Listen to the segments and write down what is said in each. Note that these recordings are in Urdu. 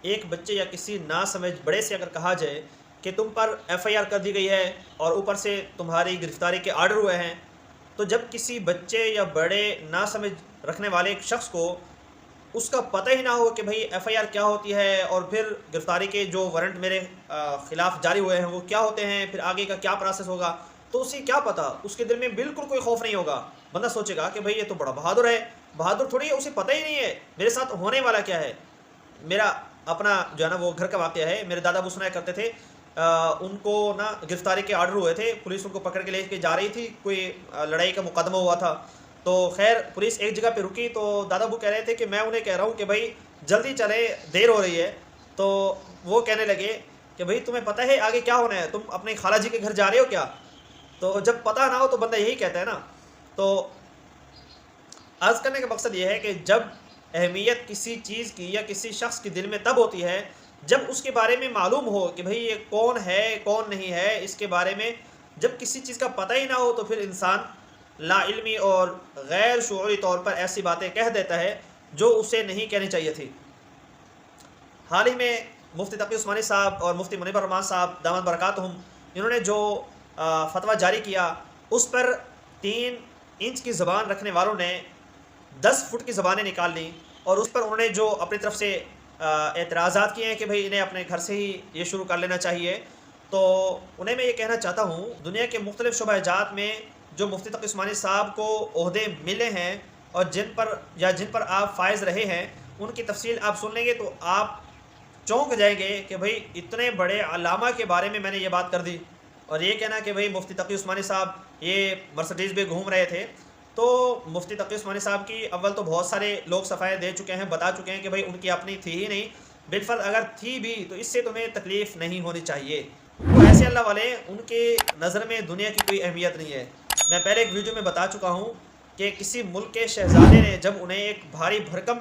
ایک بچے یا کسی ناسمجھ بڑے سے اگر کہا جائے کہ تم پر FIR کر دی گئی ہے اور اوپر سے تمہاری گرفتاری کے آرڈر ہوئے ہیں، تو جب کسی بچے یا بڑے ناسمجھ رکھنے والے ایک شخص کو اس کا پتہ ہی نہ ہو کہ بھئی FIR کیا ہوتی ہے، اور پھر گرفتاری کے جو وارنٹ میرے خلاف جاری ہوئے ہیں وہ کیا ہوتے ہیں، پھر آگے کا کیا پروسیس ہوگا، تو اسے کیا پتہ، اس کے دل میں بالکل کوئی خوف نہیں ہوگا۔ بندہ سوچے گا کہ بھئی یہ تو بڑا بہادر ہے، بہادر تھوڑی ہے، اسے پتہ ہی نہیں ہے میرے ساتھ ہونے والا کیا ہے۔ میرا اپنا جو ہے نا وہ گھر کا واقعہ ہے، میرے دادا ابو سنایا کرتے تھے، ان کو نا گرفتاری کے آرڈر ہوئے تھے، پولیس ان کو پکڑ کے لے کے جا رہی تھی، کوئی لڑائی کا مقدمہ ہوا تھا، تو خیر پولیس ایک جگہ پہ رکی، تو دادا ابو کہہ رہے تھے کہ میں انہیں کہہ رہا ہوں کہ بھائی جلدی چلے، دیر ہو رہی ہے، تو وہ کہنے لگے کہ بھائی تمہیں پتہ ہے آگے کیا ہونا ہے، تم اپنے خالہ جی کے گھر جا رہے ہو کیا؟ تو جب پتہ نہ ہو تو بندہ یہی کہتا ہے نا۔ تو عرض کرنے کا مقصد یہ ہے کہ جب اہمیت کسی چیز کی یا کسی شخص کی دل میں تب ہوتی ہے جب اس کے بارے میں معلوم ہو کہ بھئی یہ کون ہے کون نہیں ہے، اس کے بارے میں جب کسی چیز کا پتہ ہی نہ ہو تو پھر انسان لا علمی اور غیر شعوری طور پر ایسی باتیں کہہ دیتا ہے جو اسے نہیں کہنی چاہیے تھی۔ حال ہی میں مفتی تقی عثمانی صاحب اور مفتی منیب الرحمان صاحب دامت برکاتہم، انہوں نے جو فتویٰ جاری کیا اس پر 3 انچ کی زبان رکھنے والوں نے 10 فٹ کی زبانیں نکال لیں، اور اس پر انہوں نے جو اپنی طرف سے اعتراضات کیے ہیں کہ بھئی انہیں اپنے گھر سے ہی یہ شروع کر لینا چاہیے، تو انہیں میں یہ کہنا چاہتا ہوں دنیا کے مختلف شعبہ جات میں جو مفتی تقی عثمانی صاحب کو عہدے ملے ہیں اور جن پر آپ فائز رہے ہیں، ان کی تفصیل آپ سن لیں گے تو آپ چونک جائیں گے کہ بھئی اتنے بڑے علامہ کے بارے میں نے یہ بات کر دی، اور یہ کہنا کہ بھئی مفتی تقی عثمانی صاحب یہ مرسڈیز پہ گھوم رہے تھے۔ تو مفتی تقی عثمانی صاحب کی اول تو بہت سارے لوگ صفائے دے چکے ہیں، بتا چکے ہیں کہ بھئی ان کی اپنی تھی ہی نہیں، بالفرض اگر تھی بھی تو اس سے تمہیں تکلیف نہیں ہونی چاہیے۔ تو ایسے اللہ والے ان کے نظر میں دنیا کی کوئی اہمیت نہیں ہے۔ میں پہلے ایک ویڈیو میں بتا چکا ہوں کہ کسی ملک کے شہزادے نے جب انہیں ایک بھاری بھرکم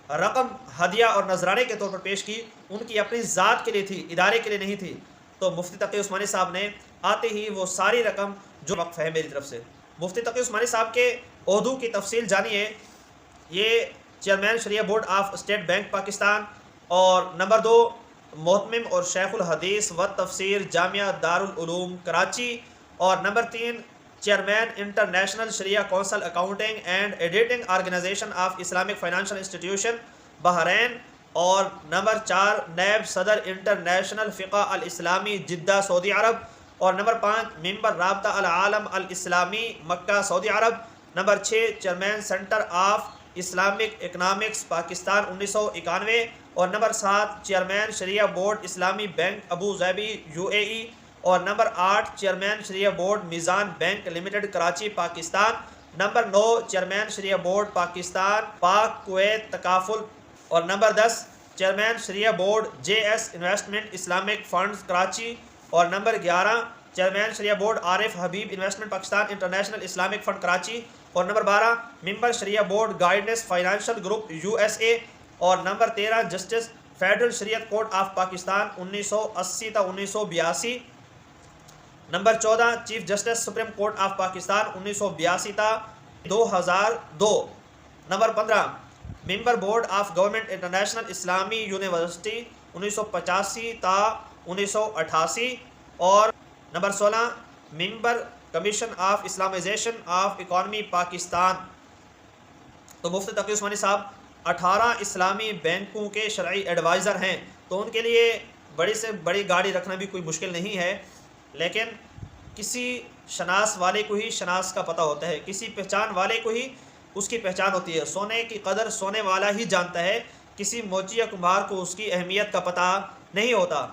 رقم ہدیہ اور نذرانے کے طور پر پیش کی، ان کی اپنی ذات کے لیے تھی، ادارے کے لیے نہیں تھی، تو مفتی تقی عثمانی صاحب نے آتے ہی وہ ساری رقم جو وقف ہے میری طرف سے۔ مفتی تقی عثمانی صاحب کے عہدوں کی تفصیل جانیے۔ یہ چیئرمین شریعہ board of state bank Pakistan, اور نمبر 2 محتمم اور شیخ الحدیث و تفسیر جامعہ دارالعلوم کراچی، اور نمبر 3 چیئرمین انٹرنیشنل شریعہ council accounting and auditing organization of Islamic financial institution Bahrain, اور نمبر 4 نیب صدر انٹرنیشنل فقہ الاسلامی جدہ سعودی عرب، اور نمبر 5 ممبر رابطہ العالم الاسلامی Mecca Saudi Arab, number 6 chairman centre of Islamic economics Pakistan 1991، اور نمبر 7 چیئرمین شریعہ بورڈ اسلامی بینک ابو ظبی UAE، اور نمبر 8 چیئرمین شریعہ board Meezan bank limited Karachi Pakistan, number 9 chairman شریعہ بورڈ پاکستان پاک کویت تکافل، اور نمبر 10 چیئرمین شریعہ board JS investment Islamic funds Karachi, اور نمبر 11 چیئرمین شریعہ board Arif Habib investment Pakistan international Islamic fund Karachi, اور نمبر 12 ممبر شریعہ board guidance financial group USA، اور نمبر 13 جسٹس فیڈرل شریعت کورٹ آف پاکستان 1980 تا 1982، number 14 chief justice supreme court of Pakistan 1982 تا 2002، number 15 member board of government international اسلامی یونیورسٹی 1985 تا 1988، اور number 16 member commission of Islamisation of economy Pakistan. تو مفتی تقی عثمانی صاحب 18 اسلامی بینکوں کے شرعی ایڈوائزر ہیں، تو ان کے لیے بڑی سے بڑی گاڑی رکھنا بھی کوئی مشکل نہیں ہے، لیکن کسی شناس والے کو ہی شناس کا پتہ ہوتا ہے، کسی پہچان والے کو ہی اس کی پہچان ہوتی ہے۔ سونے کی قدر سونے والا ہی جانتا ہے، کسی موچی یا کمبھار کو اس کی اہمیت کا پتہ نہیں ہوتا۔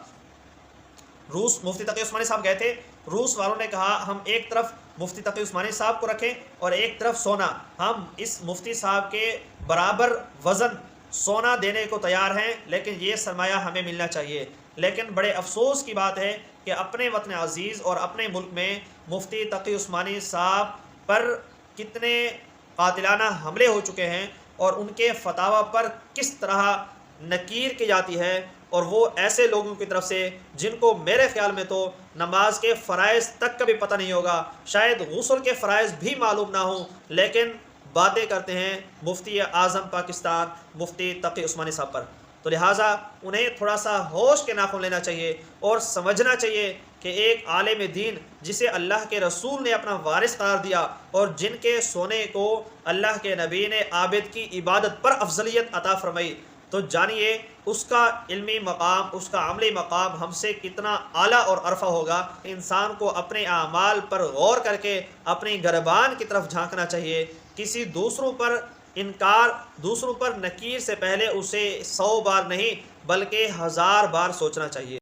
روس مفتی تقی عثمانی صاحب گئے تھے، روس والوں نے کہا ہم ایک طرف مفتی تقی عثمانی صاحب کو رکھیں اور ایک طرف سونا، ہم اس مفتی صاحب کے برابر وزن سونا دینے کو تیار ہیں، لیکن یہ سرمایہ ہمیں ملنا چاہیے۔ لیکن بڑے افسوس کی بات ہے کہ اپنے وطن عزیز اور اپنے ملک میں مفتی تقی عثمانی صاحب پر کتنے قاتلانہ حملے ہو چکے ہیں، اور ان کے فتاوی پر کس طرح نکیر کی جاتی ہے، اور وہ ایسے لوگوں کی طرف سے جن کو میرے خیال میں تو نماز کے فرائض تک کا بھی پتہ نہیں ہوگا، شاید غسل کے فرائض بھی معلوم نہ ہوں، لیکن باتیں کرتے ہیں مفتی اعظم پاکستان مفتی تقی عثمانی صاحب پر۔ تو لہٰذا انہیں تھوڑا سا ہوش کے ناخن لینا چاہیے اور سمجھنا چاہیے کہ ایک عالم دین جسے اللہ کے رسول نے اپنا وارث قرار دیا اور جن کے سونے کو اللہ کے نبی نے عابد کی عبادت پر افضلیت عطا فرمائی، تو جانیے اس کا علمی مقام، اس کا عملی مقام ہم سے کتنا اعلیٰ اور عرفہ ہوگا۔ انسان کو اپنے اعمال پر غور کر کے اپنی گربان کی طرف جھانکنا چاہیے۔ کسی دوسروں پر انکار، دوسروں پر نکیر سے پہلے اسے 100 بار نہیں بلکہ 1000 بار سوچنا چاہیے۔